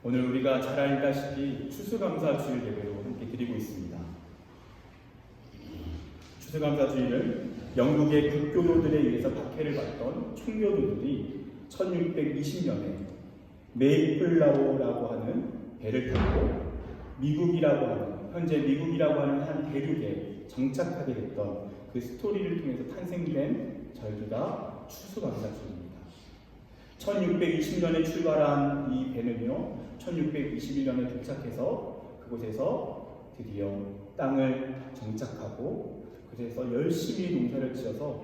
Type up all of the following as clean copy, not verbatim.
오늘 우리가 잘 알다시피 추수감사주일 예배로 함께 드리고 있습니다. 추수감사주일은 영국의 국교도들에 의해서 박해를 받던 총교도들이 1620년에 메이플라워라고 하는 배를 타고 현재 미국이라고 하는 한 대륙에 정착하게 됐던 그 스토리를 통해서 탄생된 절기가 추수감사주일입니다. 1620년에 출발한 이 배는요, 1621년에 도착해서 그곳에서 드디어 땅을 정착하고 그래서 열심히 농사를 지어서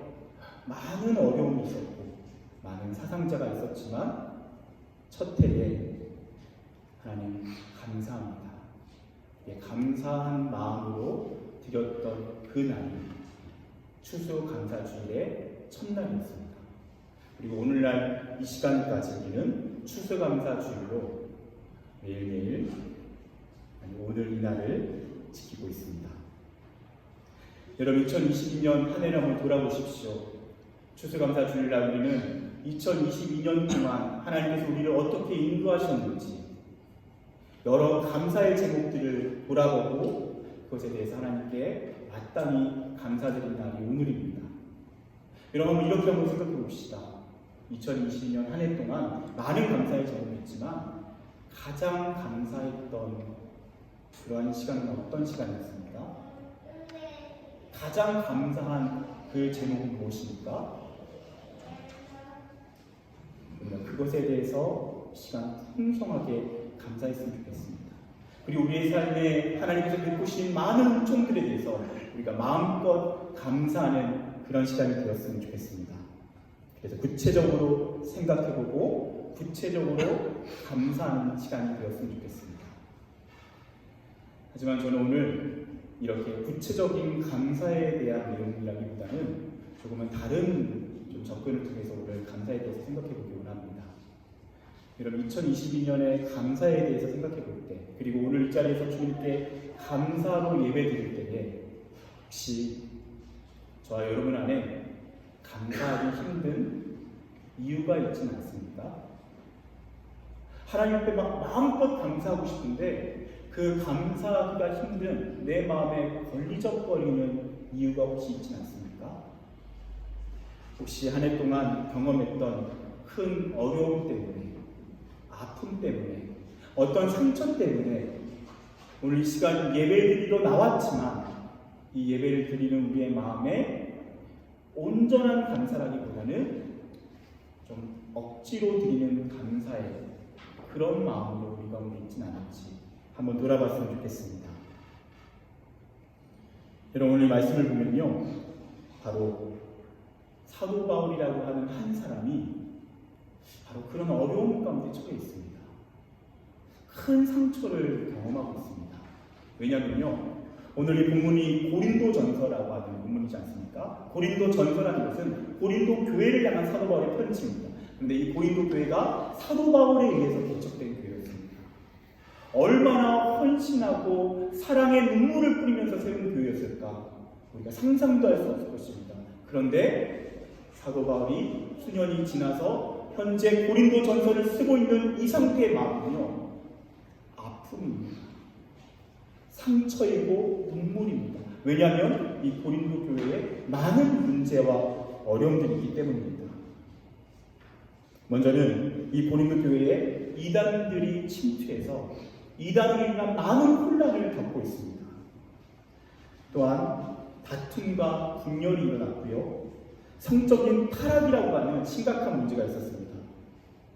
많은 어려움이 있었고 많은 사상자가 있었지만 첫 해에 하나님 감사합니다. 감사한 마음으로 드렸던 그 날이 추수감사주일의 첫날이었습니다. 그리고 오늘날 이 시간까지 우리는 추수감사주일로 매일매일 오늘 이날을 지키고 있습니다. 여러분 2022년 한 해를 한번 돌아보십시오. 추수감사주일날 우리는 2022년 동안 하나님께서 우리를 어떻게 인도하셨는지 여러 감사의 제목들을 돌아보고 그것에 대해서 하나님께 마땅히 감사드린 날이 오늘입니다. 여러분 이렇게 한번 생각해 봅시다. 2022년 한 해 동안 많은 감사의 제목이 있지만 가장 감사했던 그러한 시간은 어떤 시간이었습니까? 가장 감사한 그 제목은 무엇입니까? 그것에 대해서 시간 풍성하게 감사했으면 좋겠습니다. 그리고 우리의 삶에 하나님께서 베푸신 많은 은총들에 대해서 우리가 마음껏 감사하는 그런 시간이 되었으면 좋겠습니다. 그래서 구체적으로 생각해보고 구체적으로 감사하는 시간이 되었으면 좋겠습니다. 하지만 저는 오늘 이렇게 구체적인 감사에 대한 내용이라기보다는 조금은 다른 좀 접근을 통해서 오늘 감사에 대해서 생각해보기 원합니다. 여러분 2022년에 감사에 대해서 생각해볼 때 그리고 오늘 이 자리에서 주님께 감사로 예배드릴 때에 혹시 저와 여러분 안에 감사하기 힘든 이유가 있지는 않습니까? 하나님 앞에 마음껏 감사하고 싶은데 그 감사하기가 힘든 내 마음에 걸리적거리는 이유가 혹시 있지는 않습니까? 혹시 한 해 동안 경험했던 큰 어려움 때문에 아픔 때문에 어떤 상처 때문에 오늘 이 시간 예배를 드리러 나왔지만 이 예배를 드리는 우리의 마음에 온전한 감사라기보다는 좀 억지로 드리는 감사의 그런 마음으로 우리 가운데 있지는 않을지 한번 돌아봤으면 좋겠습니다. 여러분 오늘 말씀을 보면요, 바로 사도 바울이라고 하는 한 사람이 바로 그런 어려움 가운데 처해 있습니다. 큰 상처를 경험하고 있습니다. 왜냐하면요, 오늘 이 본문이 고린도전서라고 하는 본문이지 않습니까? 고린도전서라는 것은 고린도 교회를 향한 사도 바울의 편지입니다. 그런데 이 고린도 교회가 사도 바울에 의해서 개척된 교회였습니다. 얼마나 헌신하고 사랑의 눈물을 뿌리면서 세운 교회였을까? 우리가 상상도 할 수 없을 것입니다. 그런데 사도 바울이 수년이 지나서 현재 고린도 전서를 쓰고 있는 이 상태의 마음은요, 아픔입니다. 상처이고 눈물입니다. 왜냐하면 이 고린도 교회에 많은 문제와 어려움들이 있기 때문입니다. 먼저는 이 고린도 교회에 이단들이 침투해서 이단으로 인한 많은 혼란을 겪고 있습니다. 또한 다툼과 분열이 일어났고요, 성적인 타락이라고 하는 심각한 문제가 있었습니다.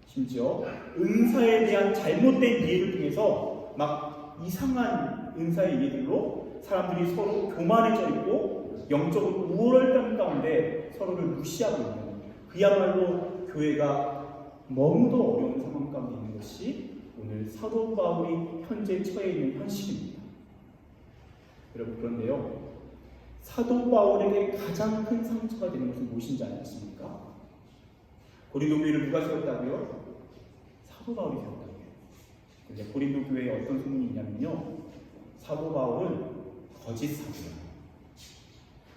심지어 은사에 대한 잘못된 이해를 통해서 막 이상한 은사의 이해들로 사람들이 서로 교만해져 있고 영적으로 우월감 가운데 서로를 무시하고 있는, 그야말로 교회가 너무도 어려운 상황 가운데 있는 것이 오늘 사도 바울이 현재 처해 있는 현실입니다. 여러분 그런데요, 사도 바울에게 가장 큰 상처가 되는 것은 무엇인지 아십니까? 고린도 교회를 누가 세웠다고요? 사도 바울이 세웠다고요. 그런데 고린도 교회에 어떤 소문이 있냐면요, 사도 바울은 거짓 사도야.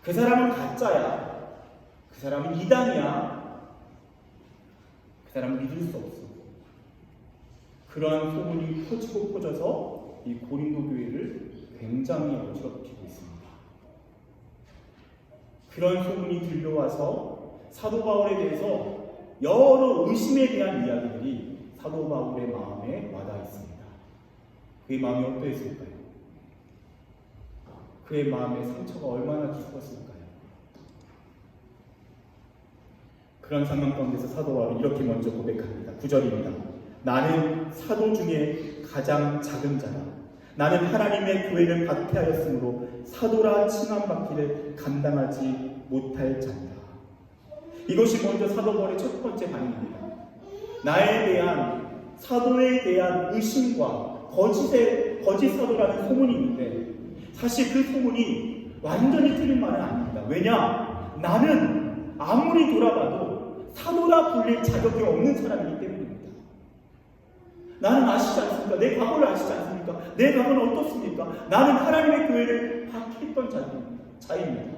그 사람은 가짜야. 그 사람은 이단이야. 그 사람은 믿을 수 없어. 그러한 소문이 퍼지고 퍼져서 이 고린도 교회를 굉장히 어지럽히고 있습니다. 그런 소문이 들려와서 사도 바울에 대해서 여러 의심에 대한 이야기들이 사도 바울의 마음에 와닿아 있습니다. 그의 마음이 어떠했을까요? 그의 마음의 상처가 얼마나 깊었을까요? 그런 상황 가운데서 사도 바울은 이렇게 먼저 고백합니다. 9절입니다. 나는 사도 중에 가장 작은 자라. 나는 하나님의 교회를 박해하였으므로 사도라 칭함받기를 감당하지 못할 자니라. 이것이 먼저 사도 바울의 첫 번째 반응입니다. 나에 대한 사도에 대한 의심과 거짓 사도라는 소문이 있는데 사실 그 소문이 완전히 틀린 말은 아닙니다. 왜냐? 나는 아무리 돌아봐도 사도라 불릴 자격이 없는 사람이기 때문입니다. 나는 아시지 않습니까? 내 과거를 아시지 않습니까? 내 과거는 어떻습니까? 나는 하나님의 교회를 박해했던 자입니다.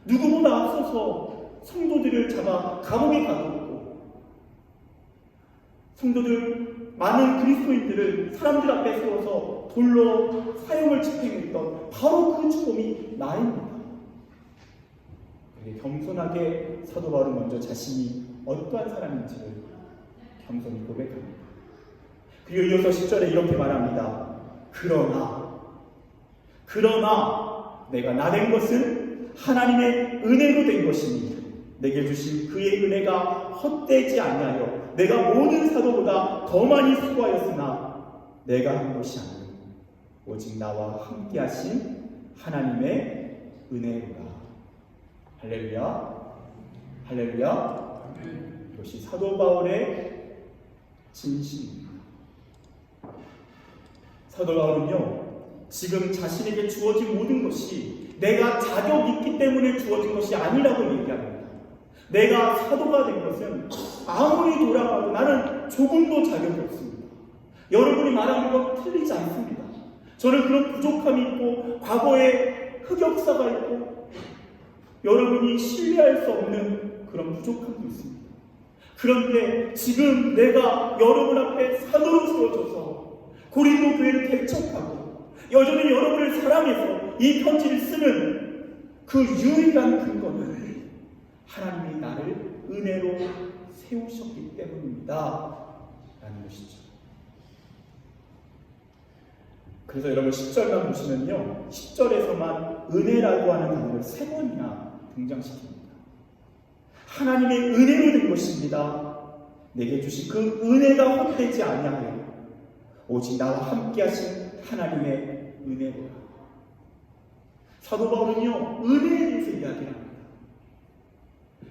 누구보다 앞서서 성도들을 잡아 감옥에 가두었고 성도들 많은 그리스도인들을 사람들 앞에 세워서 돌로 사형을 집행했던 바로 그 주범이 나입니다. 겸손하게 사도 바울은 먼저 자신이 어떠한 사람인지를 겸손히 고백합니다. 그리고 이어서 10절에 이렇게 말합니다. 그러나 내가 나된 것은 하나님의 은혜로 된 것이니 내게 주신 그의 은혜가 헛되지 아니하여 내가 모든 사도보다 더 많이 수고하였으나 내가 한 것이 아니요 오직 나와 함께 하신 하나님의 은혜로다. 할렐루야. 할렐루야. 이것이 사도 바울의 진심입니다. 사도 바울은요, 지금 자신에게 주어진 모든 것이 내가 자격이 있기 때문에 주어진 것이 아니라고 얘기합니다. 내가 사도가 된 것은 아무리 돌아봐도 나는 조금도 자격이 없습니다. 여러분이 말하는 건 틀리지 않습니다. 저는 그런 부족함이 있고 과거에 흑역사가 있고 여러분이 신뢰할 수 없는 그런 부족함도 있습니다. 그런데 지금 내가 여러분 앞에 사도로 세워져서 고린도 교회를 개척하고 여전히 여러분을 사랑해서 이 편지를 쓰는 그 유일한 근거는 하나님이 나를 은혜로 세우셨기 때문입니다. 라는 것이죠. 그래서 여러분 10절만 보시면요, 10절에서만 은혜라고 하는 단어를 3번이나 등장시킵니다. 하나님의 은혜로 된 것입니다. 내게 주신 그 은혜가 헛되지 아니하여 오직 나와 함께 하신 하나님의 은혜로라. 사도 바울은요, 은혜에 대해서 이야기합니다.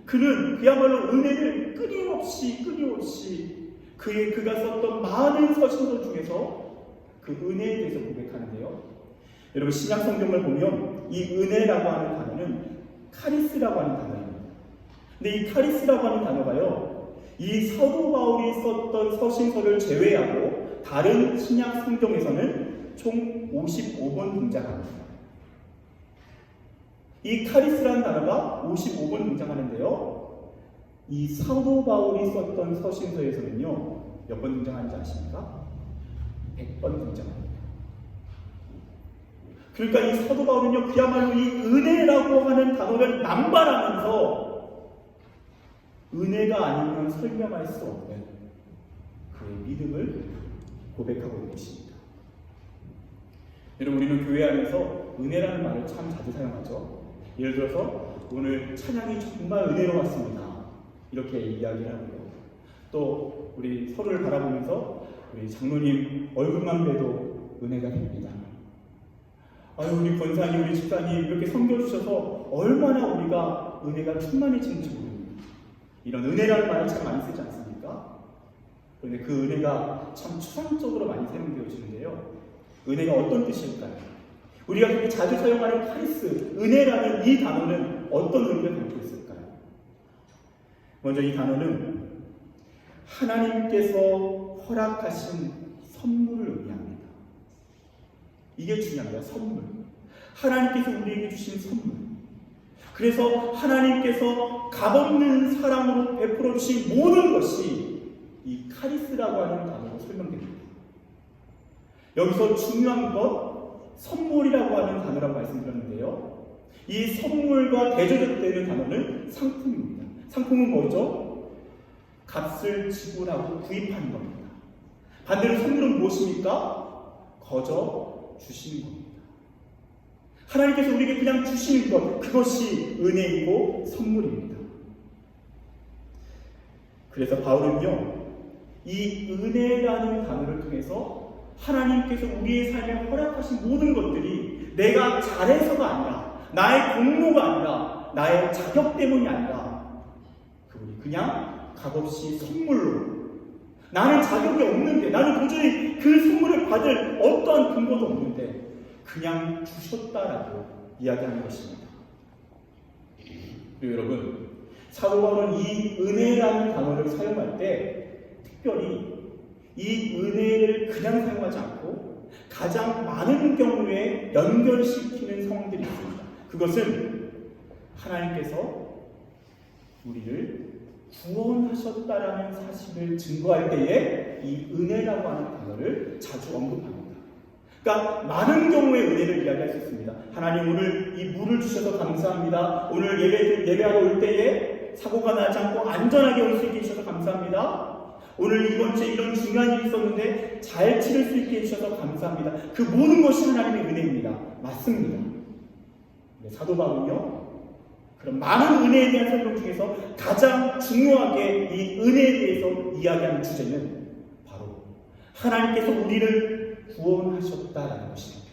그는 그야말로 은혜를 끊임없이 그가 썼던 많은 서신서 중에서 그 은혜에 대해서 고백하는데요. 여러분 신약 성경을 보면 이 은혜라고 하는 단어는 카리스라고 하는 단어입니다. 근데 이 카리스라고 하는 단어가요, 이 사도 바울이 썼던 서신서를 제외하고 다른 신약 성경에서는 총 55번 등장합니다. 이 카리스라는 단어가 55번 등장하는데요, 이 사도 바울이 썼던 서신서에서는요 몇 번 등장하는지 아십니까? 100번 등장합니다. 그러니까 이 사도 바울은요 그야말로 이 은혜라고 하는 단어를 남발하면서 은혜가 아니면 설명할 수 없는 그의 믿음을 고백하고 있는 것입니다. 여러분 우리는 교회 안에서 은혜라는 말을 참 자주 사용하죠. 예를 들어서 오늘 찬양이 정말 은혜로웠습니다. 이렇게 이야기를 하고요. 또 우리 서로를 바라보면서 우리 장로님 얼굴만 봬도 은혜가 됩니다. 아유 우리 권사님, 우리 집사님 이렇게 섬겨주셔서 얼마나 우리가 은혜가 충만해지는지 모릅니다. 이런 은혜라는 말을 참 많이 쓰지 않습니까? 그런데 그 은혜가 참 추상적으로 많이 사용되어지는데요. 은혜가 어떤 뜻일까요? 우리가 그렇게 자주 사용하는 카리스, 은혜라는 이 단어는 어떤 의미를 담고 있을까요? 먼저 이 단어는 하나님께서 허락하신 선물을 의미합니다. 이게 중요합니다. 선물. 하나님께서 우리에게 주신 선물. 그래서 하나님께서 값없는 사랑으로 베풀어 주신 모든 것이 이 카리스라고 하는 단어로 설명됩니다. 여기서 중요한 것 선물이라고 하는 단어라고 말씀드렸는데요. 이 선물과 대조되는 단어는 상품입니다. 상품은 뭐죠? 값을 지불하고 구입하는 겁니다. 반대로 선물은 무엇입니까? 거저 주시는 겁니다. 하나님께서 우리에게 그냥 주시는 것, 그것이 은혜이고 선물입니다. 그래서 바울은요, 이 은혜라는 단어를 통해서 하나님께서 우리의 삶에 허락하신 모든 것들이 내가 잘해서가 아니라, 나의 공로가 아니라, 나의 자격 때문이 아니라, 그분이 그냥 값없이 선물로, 나는 자격이 없는데, 나는 도저히 그 선물을 받을 어떠한 근거도 없는데 그냥 주셨다라고 이야기하는 것입니다. 그리고 여러분, 사도 바울은 이 은혜라는 단어를 사용할 때 특별히 이 은혜를 그냥 사용하지 않고 가장 많은 경우에 연결시키는 상황들이 있습니다. 그것은 하나님께서 우리를 구원하셨다라는 사실을 증거할 때에 이 은혜라고 하는 단어를 자주 언급합니다. 그러니까 많은 경우의 은혜를 이야기할 수 있습니다. 하나님 오늘 이 물을 주셔서 감사합니다. 오늘 예배하러 올 때에 사고가 나지 않고 안전하게 올 수 있게 해주셔서 감사합니다. 오늘 이번 주에 이런 중요한 일이 있었는데 잘 치를 수 있게 해주셔서 감사합니다. 그 모든 것이 하나님의 은혜입니다. 맞습니다. 사도 바울은요, 그런 많은 은혜에 대한 설명 중에서 가장 중요하게 이 은혜에 대해서 이야기하는 주제는 바로 하나님께서 우리를 구원하셨다라는 것입니다.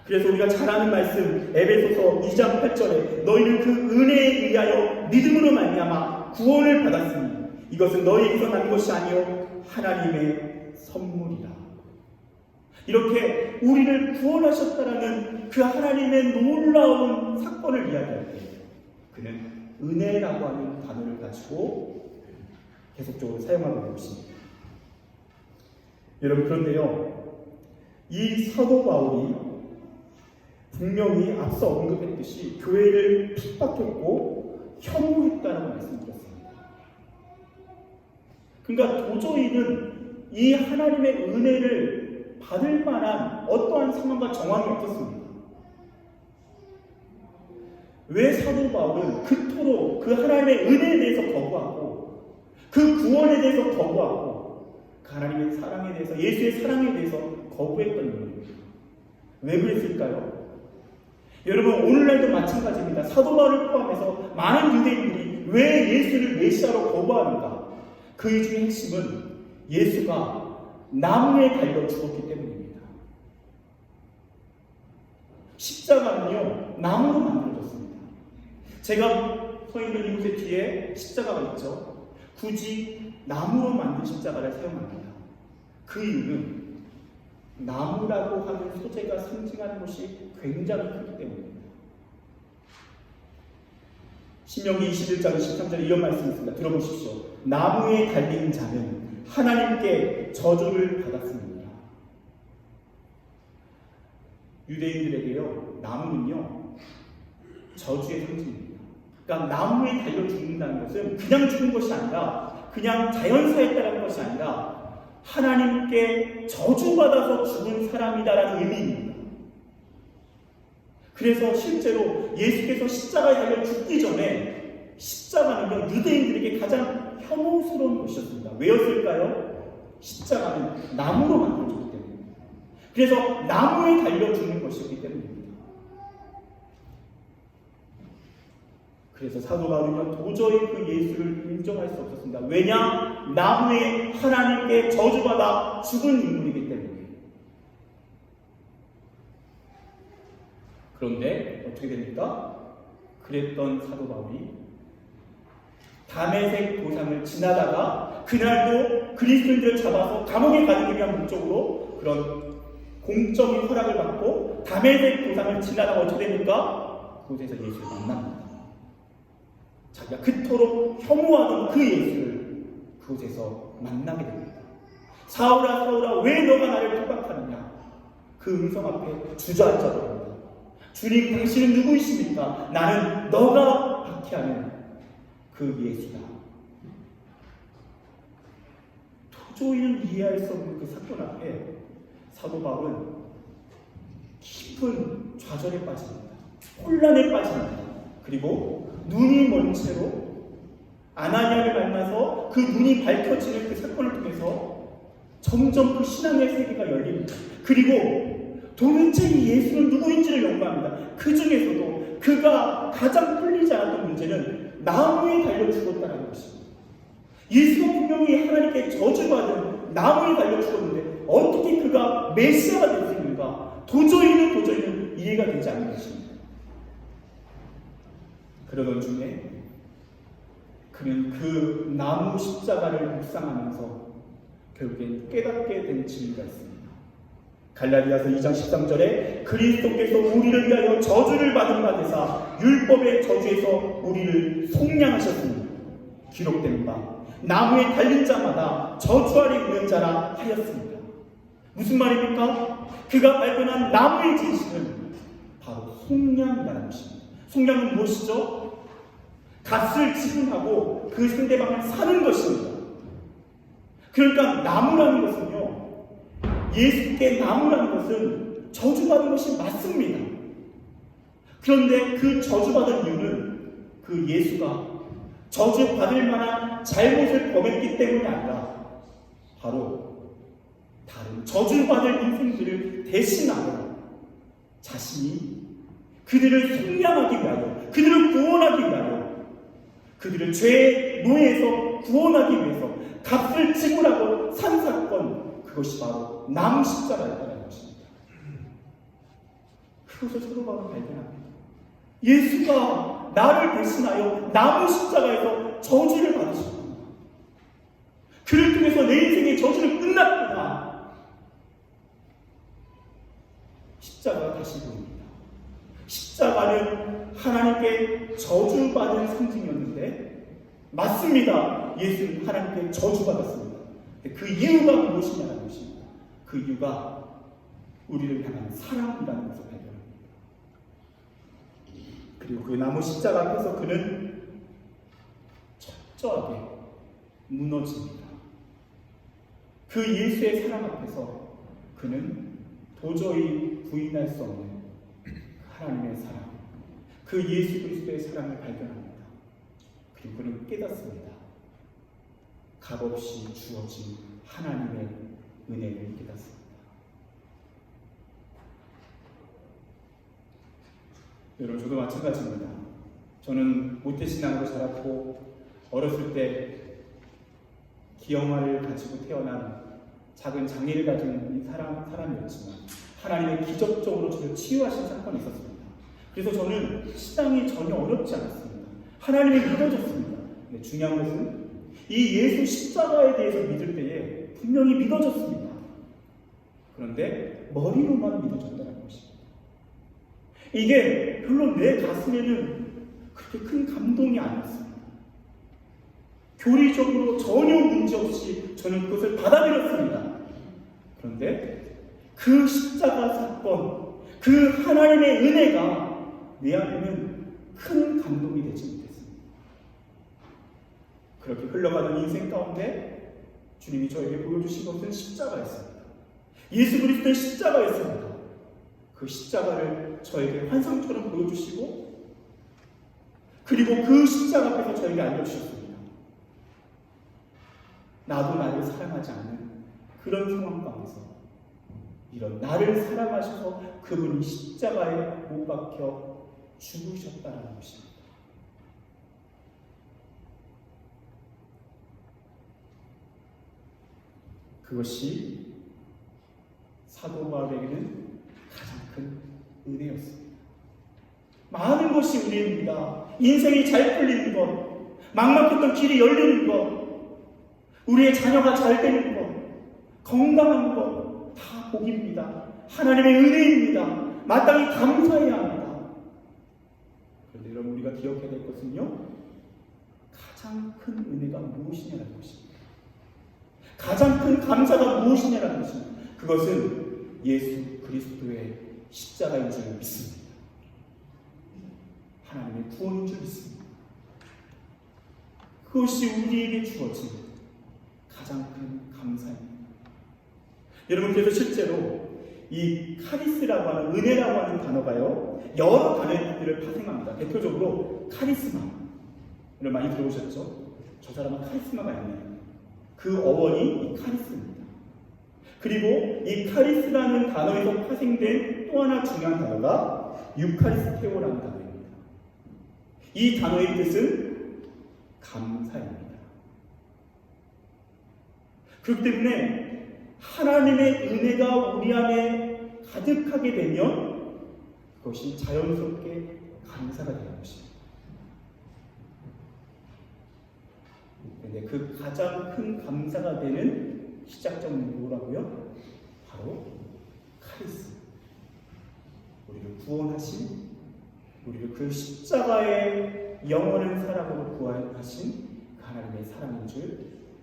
그래서 우리가 잘 아는 말씀 에베소서 2장 8절에 너희는 그 은혜에 의하여 믿음으로 말미암아 구원을 받았으니 이것은 너희에게서 난 것이 아니요 하나님의 선물이라. 이렇게 우리를 구원하셨다라는 그 하나님의 놀라운 사건을 이야기할 때 그는 은혜라고 하는 단어를 가지고 계속적으로 사용하고 있는 것입니다. 여러분, 그런데요, 이 사도 바울이 분명히 앞서 언급했듯이 교회를 핍박했고 혐오했다라고 말씀드렸습니다. 그러니까 도저히는 이 하나님의 은혜를 받을 만한 어떠한 상황과 정황이 없었습니다. 왜 사도 바울은 그토록 그 하나님의 은혜에 대해서 거부하고 그 구원에 대해서 거부하고 그 하나님의 사랑에 대해서, 예수의 사랑에 대해서 거부했던 이유입니다. 왜 그랬을까요? 여러분, 오늘날도 마찬가지입니다. 사도 바울을 포함해서 많은 유대인들이 왜 예수를 메시아로 거부하는가? 그 이유의 핵심은 예수가 나무에 달려 죽었기 때문입니다. 십자가는요, 나무로 만들어졌습니다. 제가 서 있는 이곳의 뒤에 십자가가 있죠. 굳이 나무로 만든 십자가를 사용합니다. 그 이유는 나무라고 하는 소재가 상징하는 것이 굉장히 크기 때문입니다. 신명기 21장 13절에 이런 말씀이 있습니다. 들어보십시오. 나무에 달린 자는 하나님께 저주를 받았습니다. 유대인들에게요, 나무는요 저주의 상징입니다. 그러니까 나무에 달려 죽는다는 것은 그냥 죽은 것이 아니라, 그냥 자연사에 따른 것이 아니라 하나님께 저주받아서 죽은 사람이다라는 의미입니다. 그래서 실제로 예수께서 십자가에 달려 죽기 전에 십자가는요, 유대인들에게 가장 혐오스러운 것이었습니다. 왜였을까요? 십자가는 나무로 만들어졌기 때문입니다. 그래서 나무에 달려 죽는 것이기 때문입니다. 그래서 사도 바울은요, 도저히 그 예수를 인정할 수 없었습니다. 왜냐? 나무에 하나님께 저주받아 죽은 인물이기 때문에. 그런데 어떻게 됩니까? 그랬던 사도 바울이 다메섹 도상을 지나다가 그날도 그리스도인들을 잡아서 감옥에 가두기 위한 목적으로 그런 공적인 허락을 받고 다메섹 도상을 지나다가 어떻게 됩니까? 그곳에서 예수를 만납니다. 자기가 그토록 혐오하던 그 예수를 그곳에서 만나게 됩니다. 사울아 사울아 왜 너가 나를 핍박하느냐? 그 음성 앞에 주저앉아 버립니다. 주님, 당신은 누구이십니까? 나는 너가 박해하는 그 예수다. 도저히는 이해할 수 없는 그 사건 앞에 사도 바울은 깊은 좌절에 빠집니다. 혼란에 빠집니다. 그리고 눈이 먼 채로 아나니아를 만나서 그 눈이 밝혀지는 그 사건을 통해서 점점 그 신앙의 세계가 열립니다. 그리고 도대체 이 예수는 누구인지를 연구합니다. 그 중에서도 그가 가장 풀리지 않았던 문제는 나무에 달려 죽었다는 것입니다. 예수가 분명히 하나님께 저주받은 나무에 달려 죽었는데 어떻게 그가 메시아가 될 수 있는가? 도저히는 이해가 되지 않는 것입니다. 그러던 중에 그는 그 나무 십자가를 묵상하면서 결국엔 깨닫게 된 진리가 있습니다. 갈라디아서 2장 13절에 그리스도께서 우리를 위하여 저주를 받은 바 되사 율법의 저주에서 우리를 속량하셨으니 기록된 바 나무에 달린 자마다 저주 아래 있는 자라 하였습니다. 무슨 말입니까? 그가 발견한 나무의 진실은 바로 속량이라는 것입니다. 속량은 무엇이죠? 값을 지불하고 그 상대방을 사는 것입니다. 그러니까 나무라는 것은요, 예수께 나무라는 것은 저주받은 것이 맞습니다. 그런데 그 저주받은 이유는 그 예수가 저주받을 만한 잘못을 범했기 때문이 아니라 바로 다른 저주받을 인생들을 대신하여 자신이 그들을 속량하기 위하여, 그들을 구원하기 위하여, 그들을 죄의 노예에서 구원하기 위해서 값을 지불하고 산 사건, 그것이 바로 나무 십자가였다는 것입니다. 그것을 사도 바울은 발견합니다. 예수가 나를 대신하여 나무 십자가에서 저주를 받으셨구나. 그를 통해서 내 인생의 저주는 끝났구나. 십자가가 다시 보입니다. 십자가는 하나님께 저주받은 상징이었는데 맞습니다. 예수는 하나님께 저주받았습니다. 그 이유가 무엇이냐는 것입니다. 그 이유가 우리를 향한 사랑이라는 것을 발견합니다. 그리고 그 나무 십자가 앞에서 그는 철저하게 무너집니다. 그 예수의 사랑 앞에서 그는 도저히 부인할 수 없는 하나님의 사랑, 그 예수 그리스도의 사랑을 발견합니다. 그리고 그는 깨닫습니다. 값없이 주어진 하나님의 은혜를 깨닫습니다. 여러분, 저도 마찬가지입니다. 저는 모태신앙으로 자랐고 어렸을 때 기형아를 가지고 태어난 작은 장애를 가진 사람이었지만 하나님의 기적적으로 저를 치유하신 사건이 있었습니다. 그래서 저는 신앙이 전혀 어렵지 않았습니다. 하나님이 믿어졌습니다. 근데 중요한 것은 이 예수 십자가에 대해서 믿을 때에 분명히 믿어졌습니다. 그런데 머리로만 믿어졌다는 것입니다. 이게 별로 내 가슴에는 그렇게 큰 감동이 아니었습니다. 교리적으로 전혀 문제없이 저는 그것을 받아들였습니다. 그런데 그 십자가 사건, 그 하나님의 은혜가 내 안에는 큰 감동이 되지 못했습니다. 그렇게 흘러가는 인생 가운데 주님이 저에게 보여주신 것은 십자가였습니다. 예수 그리스도의 십자가였습니다. 그 십자가를 저에게 환상처럼 보여주시고 그리고 그 십자가 앞에서 저에게 알려주셨습니다. 나도 나를 사랑하지 않는 그런 상황 가운데서 이런 나를 사랑하셔서 그분이 십자가에 못 박혀 죽으셨다는 것입니다. 그것이 사도 바울에게는 가장 큰 은혜였습니다. 많은 것이 은혜입니다. 인생이 잘 풀리는 것, 막막했던 길이 열리는 것, 우리의 자녀가 잘 되는 것, 건강한 것 다 복입니다. 하나님의 은혜입니다. 마땅히 감사해야 합니다. 그런데 여러분, 우리가 기억해야 될 것은요, 가장 큰 은혜가 무엇이냐는 것입니다. 가장 큰 감사가 무엇이냐는 것입니다. 그것은 예수 그리스도의 십자가인 줄 믿습니다. 하나님의 구원인 줄 믿습니다. 그것이 우리에게 주어진 가장 가장 큰 감사입니다. 여러분, 그래서 실제로 이 카리스라고 하는, 은혜라고 하는 단어가요, 여러 단어들을 파생합니다. 대표적으로 카리스마를 많이 들어오셨죠? 저 사람은 카리스마가 있네요. 그 어원이 이 카리스입니다. 그리고 이 카리스라는 단어에서 파생된 또 하나 중요한 단어가 유카리스테오라는 단어입니다. 이 단어의 뜻은 감사입니다. 그렇기 때문에 하나님의 은혜가 우리 안에 가득하게 되면 그것이 자연스럽게 감사가 되는 것입니다. 그런데 그 가장 큰 감사가 되는 시작점은 뭐라고요? 바로 카리스. 우리를 구원하신, 우리를 그 십자가의 영원한 사랑으로 구원하신 그 하나님의 사랑인 줄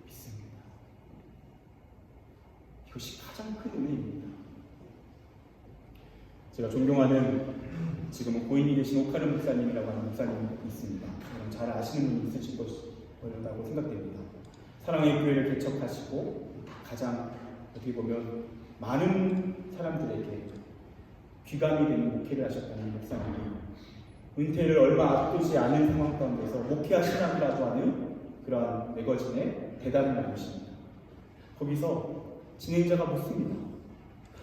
믿습니다. 이것이 가장 큰 은혜입니다. 제가 존경하는 지금은 고인이 되신 오카는 목사님이라고 하는 목사님이 있습니다. 잘 아시는 분이 있으실 거라고 생각됩니다. 사랑의 교회를 개척하시고 가장 어떻게 보면 많은 사람들에게 귀감이 되는 목회를 하셨다는 목사님이 은퇴를 얼마 앞두지 않은 상황 가운데서 목회와 신앙이라고 하는 그러한 매거진에 대담을 나누십니다. 거기서 진행자가 묻습니다.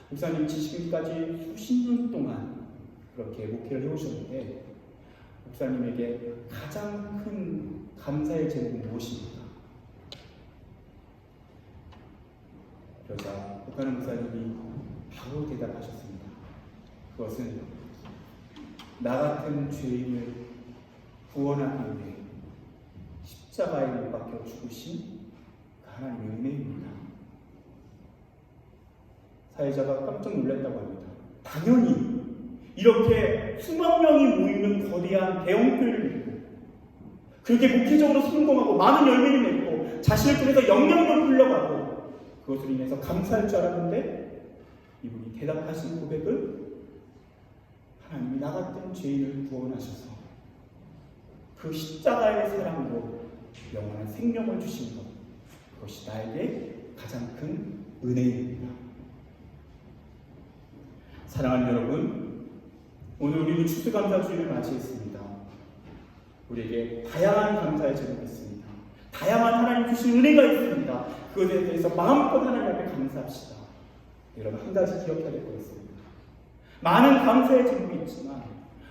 목사님, 지금까지 수십 년 동안 그렇게 목회를 해오셨는데 목사님에게 가장 큰 감사의 제목은 무엇입니까? 그러자 오카는 목사님이 바로 대답하셨습니다. 그것은 나 같은 죄인을 구원하기 위해 십자가에 못 박혀 죽으신 그 하나님의 은혜입니다. 사회자가 깜짝 놀랐다고 합니다. 당연히 이렇게 수만 명이 모이는 거대한 대형교회를 믿고 그렇게 목회적으로 성공하고 많은 열매를 맺고 자신을 통해서 영향력을 흘러가고 그것으로 인해서 감사할 줄 알았는데 이분이 대답하신 고백은 하나님이 나 같은 죄인을 구원하셔서 그 십자가의 사랑으로 영원한 생명을 주신 것, 그것이 나에게 가장 큰 은혜입니다. 사랑하는 여러분, 오늘 우리는 추수감사주일을 맞이했습니다. 우리에게 다양한 감사의 제목이 있습니다. 다양한 하나님 주신 은혜가 있습니다. 그것에 대해서 마음껏 하나님 앞에 감사합시다. 여러분, 한 가지 기억해야 될 것 있습니다. 많은 감사의 제목이 있지만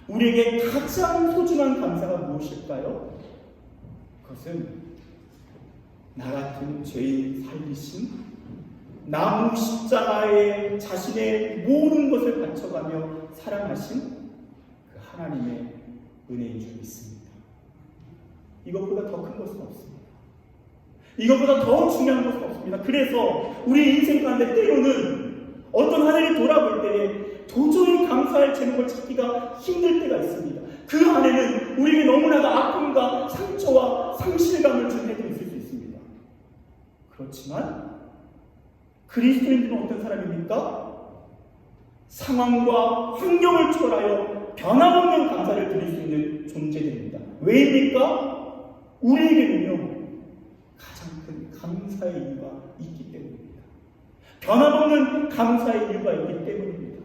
우리에게 가장 소중한 감사가 무엇일까요? 그것은 나 같은 죄인 살리신, 나무 십자가에 자신의 모든 것을 바쳐가며 사랑하신 그 하나님의 은혜인 줄 믿습니다. 이것보다 더 큰 것은 없습니다. 이것보다 더 중요한 것은 없습니다. 그래서 우리 인생 가운데 때로는 어떤 한 해를 돌아볼 때에 도저히 감사할 제목을 찾기가 힘들 때가 있습니다. 그 안에는 우리에게 너무나도 아픔과 상처와 상실감을 준 해도 있을 수 있습니다. 그렇지만 그리스도인들은 어떤 사람입니까? 상황과 환경을 초월하여 변함없는 감사를 드릴 수 있는 존재들입니다. 왜입니까? 우리에게는요 가장 큰 감사의 이유가 있기 때문입니다. 변함없는 감사의 이유가 있기 때문입니다.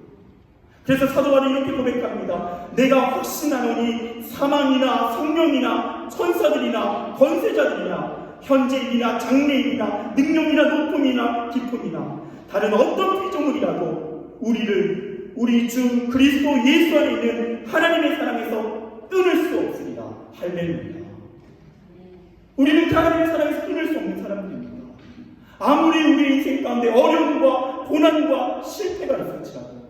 그래서 사도 바울이 이렇게 고백합니다. 내가 확신하노니 사망이나 생명이나 천사들이나 권세자들이나 현재일이나 장래일이나 능력이나 높음이나 기쁨이나 다른 어떤 피조물이라도 우리를 우리 주 그리스도 예수 안에 있는 하나님의 사랑에서 끊을 수 없으리라. 할렐루야. 우리는 하나님의 사랑에서 끊을 수 없는 사람들입니다. 아무리 우리 인생 가운데 어려움과 고난과 실패가 있을지라도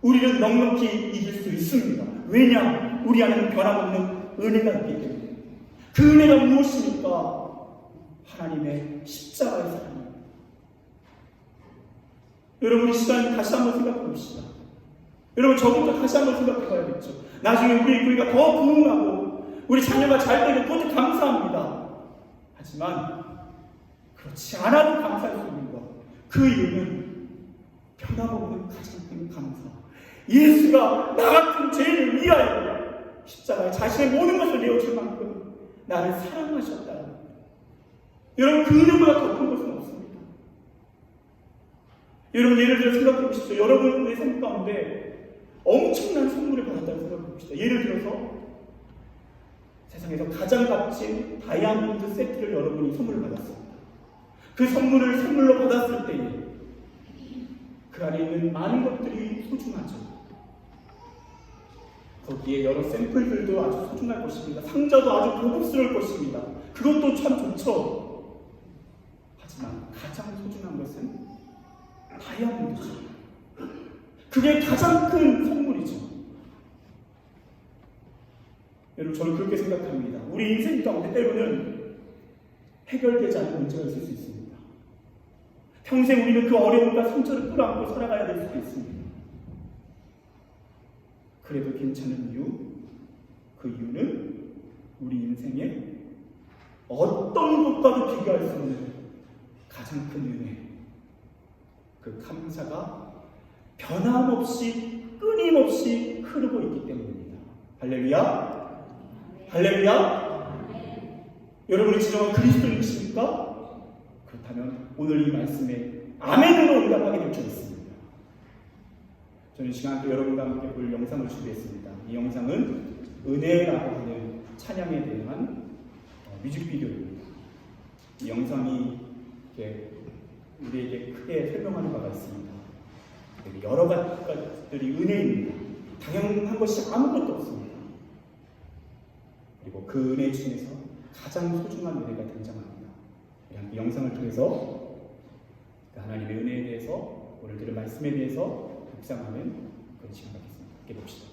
우리는 넉넉히 이길 수 있습니다. 왜냐? 우리 안에는 변함없는 은혜가 있기 때문에. 그 은혜가 무엇입니까? 하나님의 십자가의 사랑입니다. 여러분, 이 시간 다시 한번 생각해 봅시다. 여러분, 저부터 다시 한번 생각해 봐야겠죠. 나중에 우리 교회가 더 부흥하고 우리 자녀가 잘 되고 그것도 감사합니다. 하지만 그렇지 않아도 감사할 수 있는 것, 그 이유는 변함없는 가장 큰 감사. 예수가 나 같은 죄인을 위하여 십자가에 자신의 모든 것을 내어줄 만큼 나를 사랑하셨다. 여러분, 그 은혜보다 더 큰 것은 없습니다. 여러분, 예를 들어 생각해 보십시오. 여러분의 삶 가운데 엄청난 선물을 받았다고 생각해 봅시다. 예를 들어서 세상에서 가장 값진 다이아몬드 세트를 여러분이 선물을 받았습니다. 그 선물을 선물로 받았을 때에 그 안에 있는 많은 것들이 소중하죠. 거기에 여러 샘플들도 아주 소중할 것입니다. 상자도 아주 고급스러울 것입니다. 그것도 참 좋죠. 하지만 가장 소중한 것은 다이아몬드죠. 그게 가장 큰 선물이죠. 여러분, 저는 그렇게 생각합니다. 우리 인생 가운데 때로는 해결되지 않은 문제가 있을 수 있습니다. 평생 우리는 그 어려움과 상처를 끌어안고 살아가야 될 수도 있습니다. 그래도 괜찮은 이유, 그 이유는 우리 인생에 어떤 것과도 비교할 수 없는 가장 큰 은혜, 그 감사가 변함없이 끊임없이 흐르고 있기 때문입니다. 할렐루야! 할렐루야! 여러분이 진정한 그리스도인이십니까? 그렇다면 오늘 이 말씀에 아멘으로 응답하게 될 줄 믿습니다. 저는 시간 또 여러분과 함께 볼 영상을 준비했습니다. 이 영상은 은혜라고 하는 찬양에 대한 뮤직비디오입니다. 이 영상이 우리에게 크게 설명하는 바가 있습니다. 여러 가지들이 은혜입니다. 당연한 것이 아무것도 없습니다. 그리고 그 은혜 중에서 가장 소중한 은혜가 등장합니다. 이 영상을 통해서 하나님의 은혜에 대해서, 오늘 들은 말씀에 대해서 묵상하는 그런 시간 갖겠습니다. 함께 봅시다.